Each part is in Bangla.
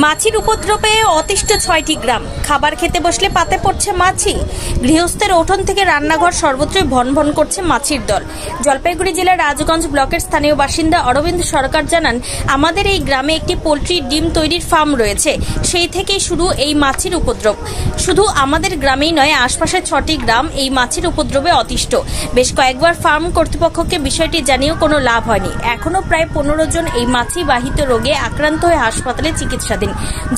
মাছির উপদ্রবে অতিষ্ঠ ৬টি গ্রাম। খাবার খেতে বসলে পাতে পড়ছে মাছি। গৃহস্থের উঠোন থেকে রান্নাঘর সর্বত্রই ভনভন করছে মাছির দল। জলপাইগুড়ি জেলার রাজগঞ্জ ব্লকের স্থানীয় বাসিন্দা অরবিন্দ সরকার জানান, আমাদের এই গ্রামে একটি পোলট্রি ডিম তৈরির ফার্ম রয়েছে। সেই থেকেই শুরু এই মাছির উপদ্রব। শুধু আমাদের গ্রামেই নয়, আশপাশের ৬টি গ্রাম এই মাছির উপদ্রবে অতিষ্ঠ। বেশ কয়েকবার ফার্ম কর্তৃপক্ষকে বিষয়টি জানিয়েও কোনো লাভ হয়নি। এখনো প্রায় ১৫ জন এই মাছি বাহিত রোগে আক্রান্ত হয়ে হাসপাতালে চিকিৎসা।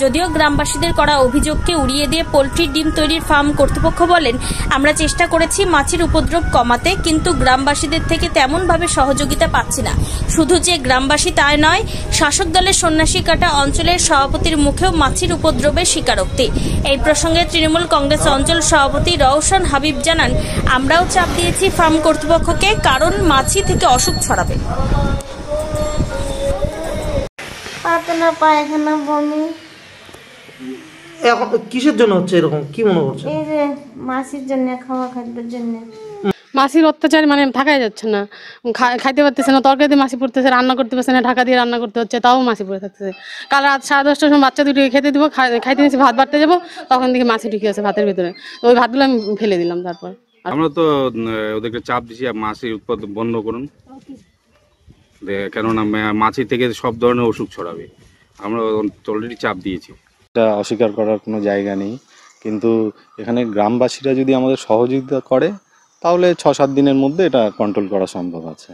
যদিও গ্রামবাসীদের করা অভিযোগকে উড়িয়ে দিয়ে পোল্ট্রি ডিম তৈরির ফার্ম কর্তৃপক্ষ বলেন, আমরা চেষ্টা করেছি মাছির উপদ্রব কমাতে, কিন্তু গ্রামবাসীদের থেকে তেমনভাবে সহযোগিতা পাচ্ছি না। শুধু যে গ্রামবাসী তাই নয়, শাসক দলের সন্ন্যাসীকাটা অঞ্চলের সভাপতির মুখেও মাছির উপদ্রবের স্বীকারোক্তি। এই প্রসঙ্গে তৃণমূল কংগ্রেস অঞ্চল সভাপতি রওশন হাবিব জানান, আমরাও চাপ দিয়েছি ফার্ম কর্তৃপক্ষকে, কারণ মাছি থেকে অসুখ ছড়াবে। পাতলা পায়খানা, বমি। এখন কিসের জন্য হচ্ছে এরকম, কি মনে করছে? এই যে মাছির জন্য, খাওয়া খাদ্যের জন্য। মাছির অত্যাচার মানে থাকাই যাচ্ছে না, খাইতে পারতেছে না, তরকারিতে মাছি পড়তেছে, রান্না করতে পারছে না, ঢাকা দিয়ে রান্না করতে হচ্ছে, তাও মাছি পড়ে থাকতেছে। কাল রাত 10:30টার সময় বাচ্চা দুটিকে খেতে দিব, খাইতে নিয়েছি, ভাত বাড়তে যাবো, তখন দেখি মাছি ঢুকে আছে ভাতের ভিতরে। তো ওই ভাতগুলো আমি ফেলে দিলাম। তারপর আমরা তো ওদেরকে চাপ দিছি, মাছির উৎপাদন বন্ধ করুন, কেননা মাছি থেকে সব ধরনের অসুখ ছড়াবে। আমরা অলরেডি চাপ দিয়েছি। এটা অস্বীকার করার কোনো জায়গা নেই, কিন্তু এখানে গ্রামবাসীরা যদি আমাদের সহযোগিতা করে তাহলে 6-7 দিনের মধ্যে এটা কন্ট্রোল করা সম্ভব আছে।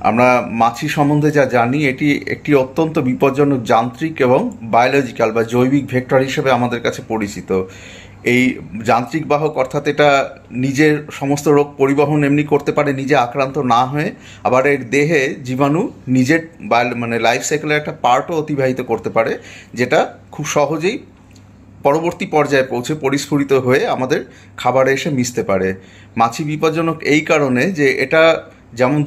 আমরা মাছি সম্বন্ধে যা জানি, এটি একটি অত্যন্ত বিপজ্জনক যান্ত্রিক এবং বায়োলজিক্যাল বা জৈবিক ভেক্টর হিসেবে আমাদের কাছে পরিচিত। এই যান্ত্রিক বাহক, অর্থাৎ এটা নিজের সমস্ত রোগ পরিবহন এমনি করতে পারে নিজে আক্রান্ত না হয়ে, আবার এর দেহে জীবাণু নিজের লাইফ সাইকেলের একটা পার্টও অতিবাহিত করতে পারে, যেটা খুব সহজেই পরবর্তী পর্যায়ে পৌঁছে পরিস্ফুরিত হয়ে আমাদের খাবারে এসে মিশতে পারে। মাছি বিপজ্জনক এই কারণে যে এটা যেমন